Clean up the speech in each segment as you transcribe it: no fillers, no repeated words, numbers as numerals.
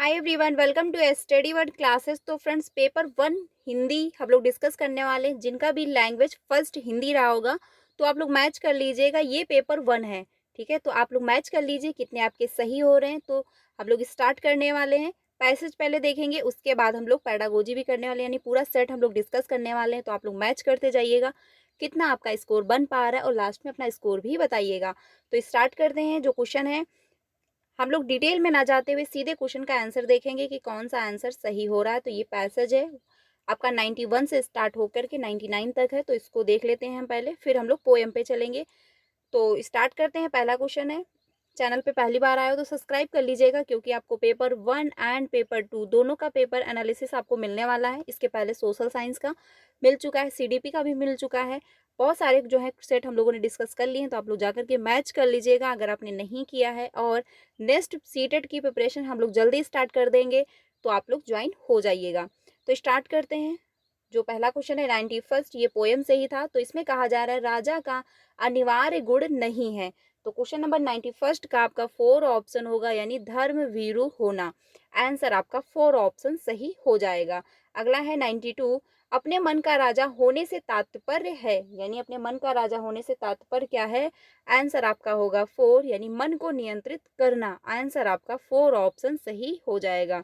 Hi everyone, welcome to study word classes. तो friends, paper one Hindi हम लोग discuss करने वाले हैं। जिनका भी लैंग्वेज फर्स्ट हिंदी रहा होगा तो आप लोग मैच कर लीजिएगा। ये पेपर वन है, ठीक है। तो आप लोग मैच कर लीजिए कितने आपके सही हो रहे हैं। तो हम लोग स्टार्ट करने वाले हैं। पैसेज पहले देखेंगे, उसके बाद हम लोग पैडागोजी भी करने वाले हैं, यानी पूरा सेट हम लोग डिस्कस करने वाले हैं। तो आप लोग मैच करते जाइएगा कितना आपका स्कोर बन पा रहा है और लास्ट में अपना स्कोर भी बताइएगा। तो स्टार्ट करते हैं। जो क्वेश्चन है, हम लोग डिटेल में ना जाते हुए सीधे क्वेश्चन का आंसर देखेंगे कि कौन सा आंसर सही हो रहा है। तो ये पैसेज है आपका 91 से स्टार्ट होकर के 99 तक है। तो इसको देख लेते हैं हम पहले, फिर हम लोग पोएम पे चलेंगे। तो स्टार्ट करते हैं। पहला क्वेश्चन है, चैनल पे पहली बार आए हो तो सब्सक्राइब कर लीजिएगा, क्योंकि आपको paper one and paper two दोनों का पेपर एनालिसिस आपको मिलने वाला है। इसके पहले सोशल साइंस का मिल चुका है, सीडीपी का भी मिल चुका है। बहुत सारे जो है सेट हम लोगों ने डिस्कस कर लिए हैं। तो आप लोग जाकर के मैच कर लीजिएगा अगर आपने नहीं किया है। और नेक्स्ट सीटेट की प्रिपरेशन हम लोग जल्दी स्टार्ट कर देंगे, तो आप लोग ज्वाइन हो जाइएगा। तो स्टार्ट करते हैं। जो पहला क्वेश्चन है 91, ये पोएम से ही था। तो इसमें कहा जा रहा है राजा का अनिवार्य गुण नहीं है। तो क्वेश्चन नंबर 91 का आपका 4 ऑप्शन होगा, यानी धर्म भीरु होना। आंसर आपका 4 ऑप्शन सही हो जाएगा। अगला है 92, अपने मन का राजा होने से तात्पर्य है, यानी अपने मन का राजा होने से तात्पर्य क्या है। आंसर आपका होगा 4, यानी मन को नियंत्रित करना। आंसर आपका 4 ऑप्शन सही हो जाएगा।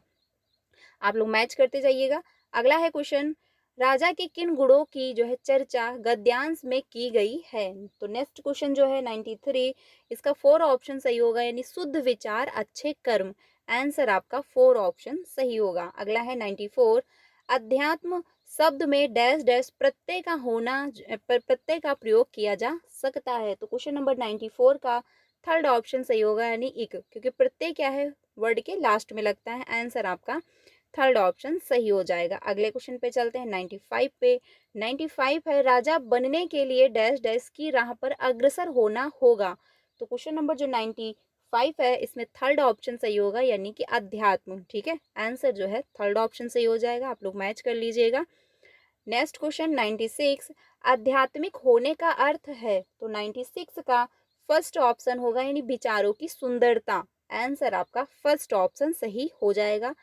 आप लोग मैच करते जाइएगा। अगला है क्वेश्चन, राजा के किन गुणों की जो है चर्चा गद्यांश में की गई है। तो नेक्स्ट क्वेश्चन जो है 93, इसका 4 ऑप्शन सही होगा, यानी शुद्ध विचार अच्छे कर्म। आंसर आपका 4 ऑप्शन सही होगा। अगला है 94, अध्यात्म शब्द में डैश डैश प्रत्यय का होना, प्रत्यय का प्रयोग किया जा सकता है। तो क्वेश्चन नंबर 94 का थर्ड ऑप्शन सही होगा, यानी इक, क्योंकि प्रत्यय क्या है, वर्ड के लास्ट में लगता है। आंसर आपका थर्ड ऑप्शन सही हो जाएगा। अगले क्वेश्चन पे चलते हैं 95 पे। 95 है, राजा बनने के लिए डैश डैश की राह पर अग्रसर होना होगा। तो क्वेश्चन नंबर जो 95 है, इसमें थर्ड ऑप्शन सही होगा, यानी कि अध्यात्म। ठीक है, आंसर जो है थर्ड ऑप्शन सही हो जाएगा। आप लोग मैच कर लीजिएगा। नेक्स्ट क्वेश्चन 96, आध्यात्मिक होने का अर्थ है। तो 96 का फर्स्ट ऑप्शन होगा, यानी विचारों की सुंदरता। आंसर आपका फर्स्ट ऑप्शन सही हो जाएगा।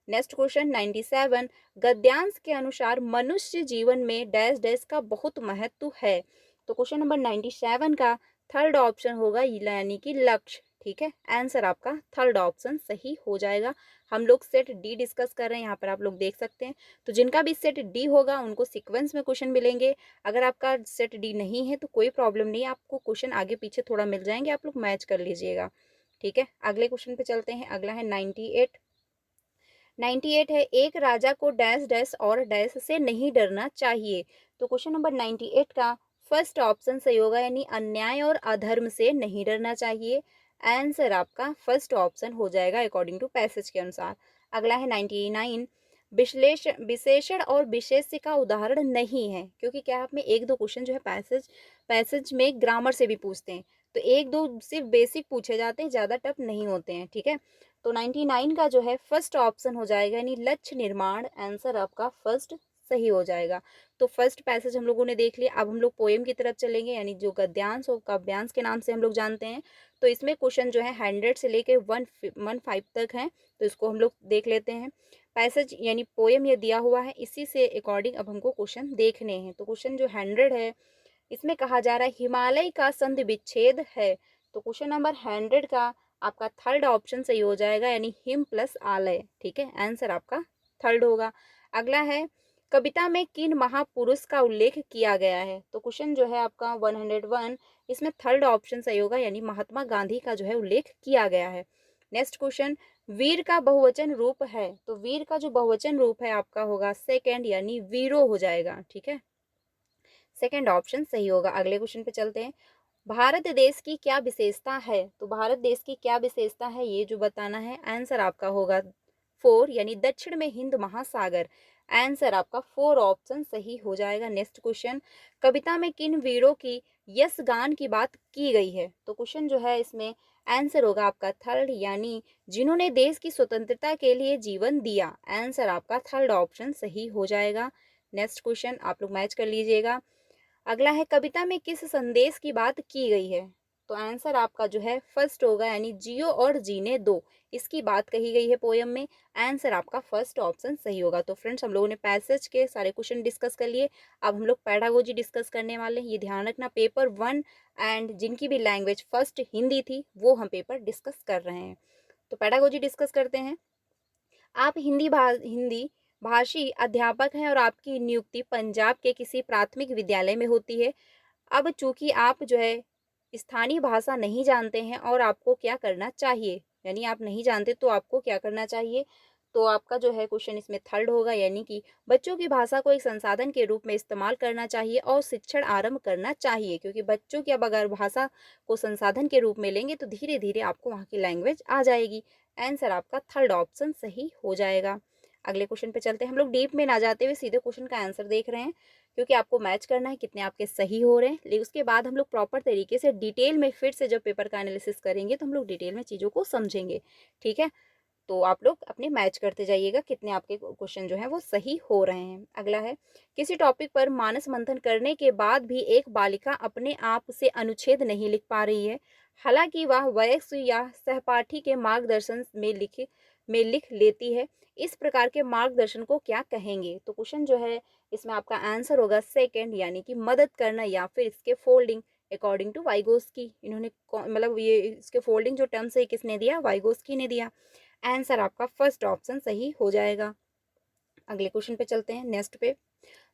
नेक्स्ट क्वेश्चन 97, गद्यांश के अनुसार मनुष्य जीवन में डैश डैश का बहुत महत्व है। तो क्वेश्चन नंबर 97 का थर्ड ऑप्शन होगा, यानी कि लक्ष्य। ठीक है, आंसर आपका थर्ड ऑप्शन सही हो जाएगा। हम लोग सेट डी डिस्कस कर रहे हैं, यहाँ पर आप लोग देख सकते हैं। तो जिनका भी सेट डी होगा उनको सीक्वेंस में क्वेश्चन मिलेंगे। अगर आपका सेट डी नहीं है तो कोई प्रॉब्लम नहीं है, आपको क्वेश्चन आगे पीछे थोड़ा मिल जाएंगे, आप लोग मैच कर लीजिएगा। ठीक है, अगले क्वेश्चन पे चलते हैं। अगला है 98। 98 है, एक राजा को डैश डैश और डैश से नहीं डरना चाहिए। तो क्वेश्चन नंबर 98 का फर्स्ट ऑप्शन सही होगा, यानी अन्याय और अधर्म से नहीं डरना चाहिए। आंसर आपका फर्स्ट ऑप्शन हो जाएगा अकॉर्डिंग टू पैसेज के अनुसार। अगला है 99, विश्लेषण विशेषण और विशेष्य का उदाहरण नहीं है, क्योंकि क्या आप में एक दो क्वेश्चन जो है पैसेज में ग्रामर से भी पूछते हैं। तो एक दो सिर्फ बेसिक पूछे जाते हैं, ज़्यादा टफ नहीं होते हैं। ठीक है, तो 99 का जो है फर्स्ट ऑप्शन हो जाएगा, यानी लक्ष्य निर्माण। आंसर आपका फर्स्ट सही हो जाएगा। तो फर्स्ट पैसेज हम लोगों ने देख लिया। अब हम लोग पोएम की तरफ चलेंगे, यानी जो गद्यांश और काव्यांश के नाम से हम लोग जानते हैं। तो इसमें क्वेश्चन जो है 100 से लेके 115 तक हैं। तो इसको हम लोग देख लेते हैं। पैसेज यानी पोएम ये दिया हुआ है, इसी से अकॉर्डिंग अब हमको क्वेश्चन देखने हैं। तो क्वेश्चन जो 100 है, इसमें कहा जा रहा है हिमालय का संधि विच्छेद है। तो क्वेश्चन नंबर 100 का आपका थर्ड ऑप्शन सही हो जाएगा, यानी हिम प्लस आलय। ठीक है, आंसर आपका थर्ड होगा। अगला है, कविता में किन महापुरुष का उल्लेख किया गया है। तो क्वेश्चन जो है आपका 101, इसमें थर्ड ऑप्शन सही होगा, यानी महात्मा गांधी का जो है उल्लेख किया गया है। नेक्स्ट क्वेश्चन, वीर का बहुवचन रूप है। तो वीर का जो बहुवचन रूप है आपका होगा सेकेंड, यानी वीरो हो जाएगा। ठीक है, सेकेंड ऑप्शन सही होगा। अगले क्वेश्चन पे चलते हैं। भारत देश की क्या विशेषता है। तो भारत देश की क्या विशेषता है, ये जो बताना है। आंसर आपका होगा 4, यानी दक्षिण में हिंद महासागर। आंसर आपका 4 ऑप्शन सही हो जाएगा। नेक्स्ट क्वेश्चन, कविता में किन वीरों की यश गान की बात की गई है। तो क्वेश्चन जो है इसमें आंसर होगा आपका थर्ड, यानी जिन्होंने देश की स्वतंत्रता के लिए जीवन दिया। आंसर आपका थर्ड ऑप्शन सही हो जाएगा। नेक्स्ट क्वेश्चन आप लोग मैच कर लीजिएगा। अगला है, कविता में किस संदेश की बात की गई है। तो आंसर आपका जो है फर्स्ट होगा, यानी जियो और जीने दो, इसकी बात कही गई है पोयम में। आंसर आपका फर्स्ट ऑप्शन सही होगा। तो फ्रेंड्स, हम लोगों ने पैसेज के सारे क्वेश्चन डिस्कस कर लिए। अब हम लोग पैडागोजी डिस्कस करने वाले हैं। ये ध्यान रखना, पेपर 1 एंड जिनकी भी लैंग्वेज फर्स्ट हिंदी थी वो हम पेपर डिस्कस कर रहे हैं। तो पैडागोजी डिस्कस करते हैं। आप हिंदी भाषी अध्यापक हैं और आपकी नियुक्ति पंजाब के किसी प्राथमिक विद्यालय में होती है। अब चूंकि आप जो है स्थानीय भाषा नहीं जानते हैं और आपको क्या करना चाहिए, यानी आप नहीं जानते तो आपको क्या करना चाहिए, तो आपका जो है क्वेश्चन इसमें थर्ड होगा, यानी कि बच्चों की भाषा को एक संसाधन के रूप में इस्तेमाल करना चाहिए और शिक्षण आरंभ करना चाहिए, क्योंकि बच्चों की अब अगर भाषा को संसाधन के रूप में लेंगे तो धीरे धीरे आपको वहाँ की लैंग्वेज आ जाएगी। आंसर आपका थर्ड ऑप्शन सही हो जाएगा। अगले क्वेश्चन पे चलते हैं। हम लोग डीप में ना जाते हुए सीधे क्वेश्चन का आंसर देख रहे हैं, क्योंकि आपको मैच करना है कितने आपके सही हो रहे हैं। लेकिन उसके बाद हम लोग प्रॉपर तरीके से डिटेल में फिर से जब पेपर का एनालिसिस करेंगे तो हम लोग डिटेल में चीज़ों को समझेंगे, ठीक है। तो आप लोग अपने मैच करते जाइएगा कितने आपके क्वेश्चन जो है वो सही हो रहे हैं। अगला है, किसी टॉपिक पर मानस मंथन करने के बाद भी एक बालिका अपने आप से अनुच्छेद नहीं लिख पा रही है, हालांकि वह वयस्क या सहपाठी के मार्गदर्शन में लिख लेती है। इस प्रकार के मार्गदर्शन को क्या कहेंगे? तो क्वेश्चन जो है इसमें आपका आंसर होगा सेकंड, यानी कि मदद करना या फिर इसके फोल्डिंग। अकॉर्डिंग टू वाइगोस्की, इन्होंने मतलब ये इसके फोल्डिंग जो टर्म्स है किसने दिया? वाइगोस्की ने दिया। आंसर आपका फर्स्ट ऑप्शन सही हो जाएगा। अगले क्वेश्चन पे चलते हैं, नेक्स्ट पे।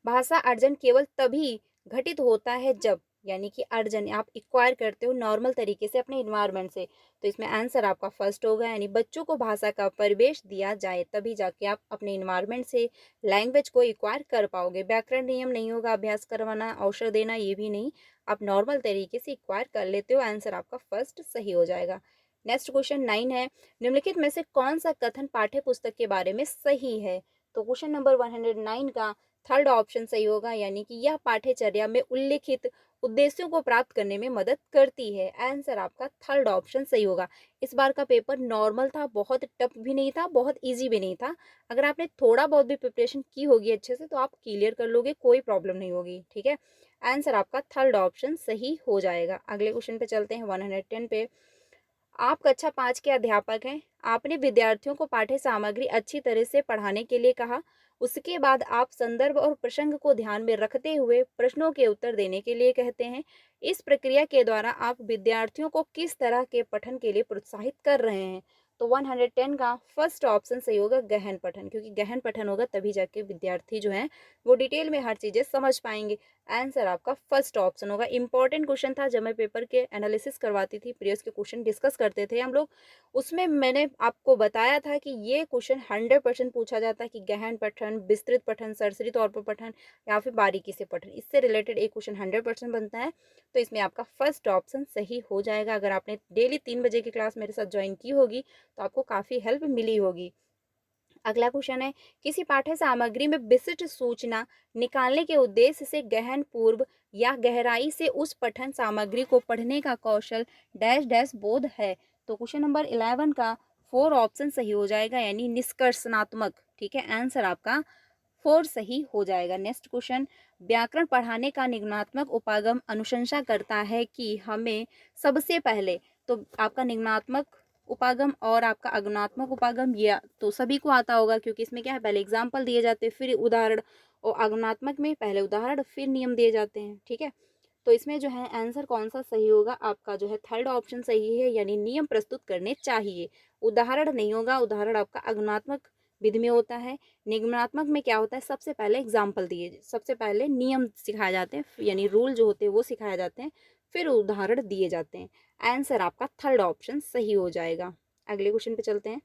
भाषा अर्जन केवल तभी घटित होता है जब, यानी कि अर्जन आप एक्वायर करते हो नॉर्मल तरीके से अपने इन्वायरमेंट से, तो इसमें आंसर आपका फर्स्ट होगा, यानी बच्चों को भाषा का परिवेश दिया जाए तभी जाके आप अपने इन्वायरमेंट से लैंग्वेज को एक्वायर कर पाओगे। व्याकरण नियम नहीं होगा, अभ्यास करवाना, अवसर देना, ये भी नहीं, आप नॉर्मल तरीके से एक्वायर कर लेते हो। आंसर आपका फर्स्ट सही हो जाएगा। नेक्स्ट क्वेश्चन 9 है, निम्नलिखित में से कौन सा कथन पाठ्य पुस्तक के बारे में सही है? तो क्वेश्चन नंबर 109 का थर्ड ऑप्शन सही होगा, यानी कि यह पाठ्यचर्या में उल्लिखित उद्देश्यों को प्राप्त करने में मदद करती है। आंसर आपका थर्ड ऑप्शन सही होगा। इस बार का पेपर नॉर्मल था, बहुत टफ भी नहीं था, बहुत इजी भी नहीं था। अगर आपने थोड़ा बहुत भी प्रिपरेशन की होगी अच्छे से तो आप क्लियर कर लोगे, कोई प्रॉब्लम नहीं होगी, ठीक है। आंसर आपका थर्ड ऑप्शन सही हो जाएगा। अगले क्वेश्चन पे चलते हैं, 110 पे। आप कक्षा 5 के अध्यापक हैं। आपने विद्यार्थियों को पाठ्य सामग्री अच्छी तरह से पढ़ाने के लिए कहा। उसके बाद आप संदर्भ और प्रसंग को ध्यान में रखते हुए प्रश्नों के उत्तर देने के लिए कहते हैं। इस प्रक्रिया के द्वारा आप विद्यार्थियों को किस तरह के पठन के लिए प्रोत्साहित कर रहे हैं? तो 110 का फर्स्ट ऑप्शन सही होगा, गहन पठन, क्योंकि गहन पठन होगा तभी जाके विद्यार्थी जो हैं वो डिटेल में हर चीज़ें समझ पाएंगे। आंसर आपका फर्स्ट ऑप्शन होगा। इंपॉर्टेंट क्वेश्चन था, जब मैं पेपर के एनालिसिस करवाती थी, प्रीवियस के क्वेश्चन डिस्कस करते थे हम लोग, उसमें मैंने आपको बताया था कि ये क्वेश्चन 100% पूछा जाता है कि गहन पठन, विस्तृत पठन, सरसरी तौर पर पठन या फिर बारीकी से पठन, इससे रिलेटेड एक क्वेश्चन 100% बनता है। तो इसमें आपका फर्स्ट ऑप्शन सही हो जाएगा। अगर आपने डेली 3 बजे की क्लास मेरे साथ ज्वाइन की होगी तो आपको काफ़ी हेल्प मिली होगी। अगला क्वेश्चन है, किसी पाठ्य सामग्री में विशिष्ट सूचना निकालने के उद्देश्य से गहन पूर्व या गहराई से उस पठन सामग्री को पढ़ने का कौशल डैश डैश बोध है। तो क्वेश्चन नंबर 11 का 4 ऑप्शन सही हो जाएगा, यानी निष्कर्षणात्मक, ठीक है। आंसर आपका 4 सही हो जाएगा। नेक्स्ट क्वेश्चन, व्याकरण पढ़ाने का निगमनात्मक उपागम अनुशंसा करता है कि हमें सबसे पहले, तो आपका निगमनात्मक उपागम और आपका अगुणात्मक उपागम ये तो सभी को आता होगा, क्योंकि इसमें क्या है, पहले एग्जाम्पल दिए जाते हैं फिर उदाहरण, और अगुणात्मक में पहले उदाहरण फिर नियम दिए जाते हैं, ठीक है। तो इसमें जो है आंसर कौन सा सही होगा? आपका जो है थर्ड ऑप्शन सही है, यानी नियम प्रस्तुत करने चाहिए, उदाहरण नहीं होगा। उदाहरण आपका अगुणात्मक विधि में होता है। निगमनात्मक में क्या होता है, सबसे पहले एग्जाम्पल दिए, सबसे पहले नियम सिखाए जाते हैं, यानी रूल जो होते हैं वो सिखाए जाते हैं, फिर उदाहरण दिए जाते हैं। आंसर आपका थर्ड ऑप्शन सही हो जाएगा। अगले क्वेश्चन पे चलते हैं।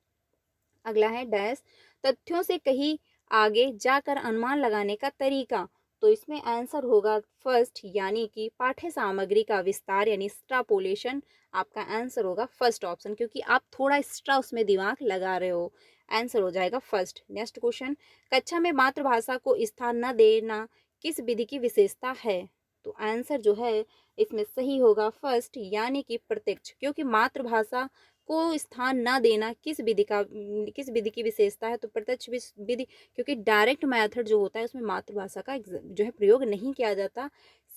अगला है डैश, तथ्यों से कहीं आगे जाकर अनुमान लगाने का तरीका। तो इसमें आंसर होगा फर्स्ट, यानी कि पाठ्य सामग्री का विस्तार, यानी एक्सट्रापोलेशन। आपका आंसर होगा फर्स्ट ऑप्शन, क्योंकि आप थोड़ा एक्स्ट्रा उसमें दिमाग लगा रहे हो। आंसर हो जाएगा फर्स्ट। नेक्स्ट क्वेश्चन, कक्षा में मातृभाषा को स्थान न देना किस विधि की विशेषता है? तो आंसर जो है इसमें सही होगा फर्स्ट, यानी कि प्रत्यक्ष, क्योंकि मातृभाषा को स्थान ना देना किस विधि की विशेषता है? तो प्रत्यक्ष विधि, क्योंकि डायरेक्ट मेथड जो होता है उसमें मातृभाषा का जो है प्रयोग नहीं किया जाता,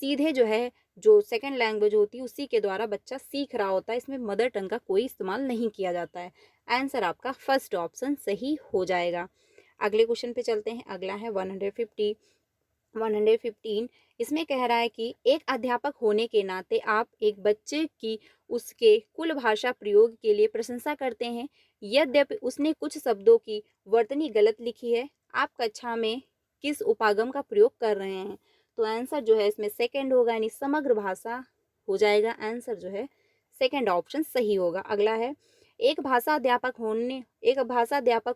सीधे जो है जो सेकंड लैंग्वेज होती है उसी के द्वारा बच्चा सीख रहा होता है, इसमें मदर टंग का कोई इस्तेमाल नहीं किया जाता है। आंसर आपका फर्स्ट ऑप्शन सही हो जाएगा। अगले क्वेश्चन पे चलते हैं। अगला है 115। इसमें कह रहा है कि एक अध्यापक होने के नाते आप एक बच्चे की उसके कुल भाषा प्रयोग के लिए प्रशंसा करते हैं, यद्यपि उसने कुछ शब्दों की वर्तनी गलत लिखी है। आप कक्षा में किस उपागम का प्रयोग कर रहे हैं? तो आंसर जो है इसमें सेकंड होगा, यानी समग्र भाषा हो जाएगा। आंसर जो है सेकंड ऑप्शन सही होगा। अगला है, एक भाषा अध्यापक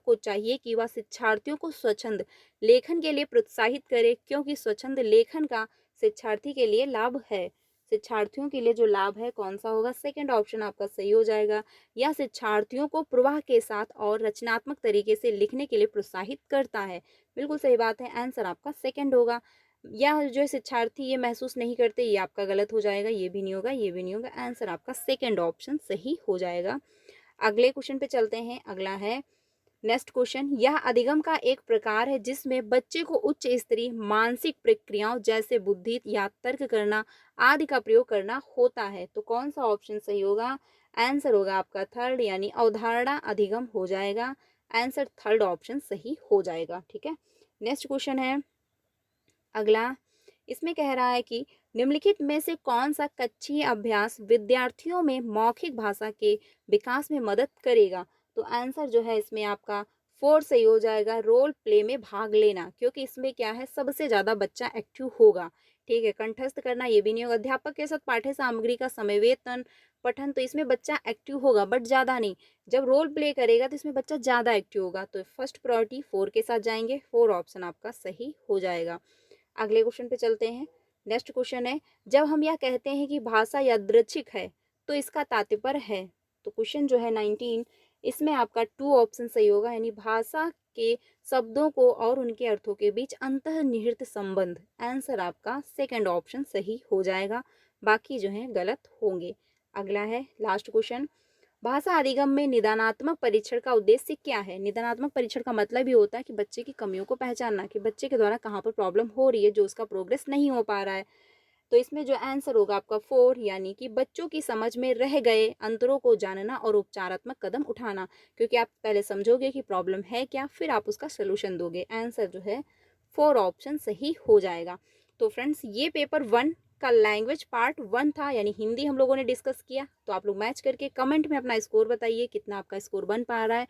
को चाहिए कि वह शिक्षार्थियों को स्वच्छंद लेखन के लिए प्रोत्साहित करे, क्योंकि स्वच्छंद लेखन का शिक्षार्थी के लिए लाभ है। शिक्षार्थियों के लिए जो लाभ है कौन सा होगा? सेकंड ऑप्शन आपका सही हो जाएगा। यह शिक्षार्थियों को प्रवाह के साथ और रचनात्मक तरीके से लिखने के लिए प्रोत्साहित करता है। बिल्कुल सही बात है, आंसर आपका सेकंड होगा। या जो शिक्षार्थी ये महसूस नहीं करते, ये आपका गलत हो जाएगा, ये भी नहीं होगा, ये भी नहीं होगा। आंसर आपका सेकंड ऑप्शन सही हो जाएगा। अगले क्वेश्चन पे चलते हैं। अगला है नेक्स्ट क्वेश्चन, यह अधिगम का एक प्रकार है जिसमें बच्चे को उच्च स्तरीय मानसिक प्रक्रियाओं जैसे बुद्धि या तर्क करना आदि का प्रयोग करना होता है। तो कौन सा ऑप्शन सही होगा? आंसर होगा आपका थर्ड, यानी अवधारणा अधिगम हो जाएगा। आंसर थर्ड ऑप्शन सही हो जाएगा। ठीक है, नेक्स्ट क्वेश्चन है अगला। इसमें कह रहा है कि निम्नलिखित में से कौन सा कक्षीय अभ्यास विद्यार्थियों में मौखिक भाषा के विकास में मदद करेगा? तो आंसर जो है इसमें आपका फोर सही हो जाएगा, रोल प्ले में भाग लेना, क्योंकि इसमें क्या है सबसे ज़्यादा बच्चा एक्टिव होगा। ठीक है, कंठस्थ करना ये भी नहीं होगा। अध्यापक के साथ पाठ्य सामग्री का समवेतन पठन, तो इसमें बच्चा एक्टिव होगा बट ज़्यादा नहीं। जब रोल प्ले करेगा तो इसमें बच्चा ज़्यादा एक्टिव होगा। तो फर्स्ट प्रायोरिटी फोर के साथ जाएंगे, फोर ऑप्शन आपका सही हो जाएगा। अगले क्वेश्चन पे चलते हैं। नेक्स्ट क्वेश्चन है, जब हम यह कहते हैं कि भाषा यादृच्छिक है तो इसका तात्पर्य है? तो क्वेश्चन जो है 19, इसमें आपका टू ऑप्शन सही होगा, यानी भाषा के शब्दों को और उनके अर्थों के बीच अंतर्निहित संबंध। आंसर आपका सेकंड ऑप्शन सही हो जाएगा, बाकी जो है गलत होंगे। अगला है लास्ट क्वेश्चन, भाषा अधिगम में निदानात्मक परीक्षण का उद्देश्य क्या है? निदानात्मक परीक्षण का मतलब ये होता है कि बच्चे की कमियों को पहचानना, कि बच्चे के द्वारा कहाँ पर प्रॉब्लम हो रही है, जो उसका प्रोग्रेस नहीं हो पा रहा है। तो इसमें जो आंसर होगा आपका फोर, यानी कि बच्चों की समझ में रह गए अंतरों को जानना और उपचारात्मक कदम उठाना, क्योंकि आप पहले समझोगे कि प्रॉब्लम है क्या, फिर आप उसका सोल्यूशन दोगे। आंसर जो है फोर ऑप्शन सही हो जाएगा। तो फ्रेंड्स, ये पेपर 1 का लैंग्वेज पार्ट 1 था, यानी हिंदी हम लोगों ने डिस्कस किया। तो आप लोग मैच करके कमेंट में अपना स्कोर बताइए, कितना आपका स्कोर बन पा रहा है।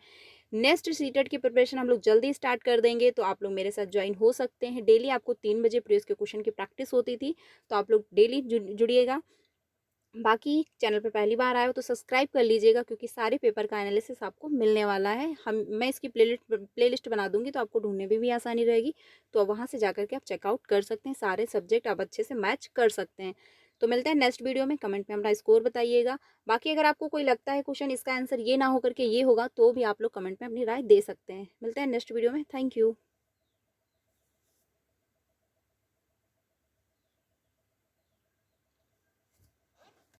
नेक्स्ट सीटेट की प्रिपरेशन हम लोग जल्दी स्टार्ट कर देंगे, तो आप लोग मेरे साथ ज्वाइन हो सकते हैं। डेली आपको 3 बजे प्रीवियस के क्वेश्चन की प्रैक्टिस होती थी, तो आप लोग डेली जुड़िएगा। बाकी चैनल पे पहली बार आए हो तो सब्सक्राइब कर लीजिएगा, क्योंकि सारे पेपर का एनालिसिस आपको मिलने वाला है। मैं इसकी प्लेलिस्ट बना दूंगी, तो आपको ढूंढने में भी आसानी रहेगी। तो वहाँ से जाकर के आप चेकआउट कर सकते हैं, सारे सब्जेक्ट आप अच्छे से मैच कर सकते हैं। तो मिलते हैं नेक्स्ट वीडियो में। कमेंट में अपना स्कोर बताइएगा। बाकी अगर आपको कोई लगता है क्वेश्चन इसका आंसर ये ना होकर के ये होगा, तो भी आप लोग कमेंट में अपनी राय दे सकते हैं। मिलते हैं नेक्स्ट वीडियो में। Thank you.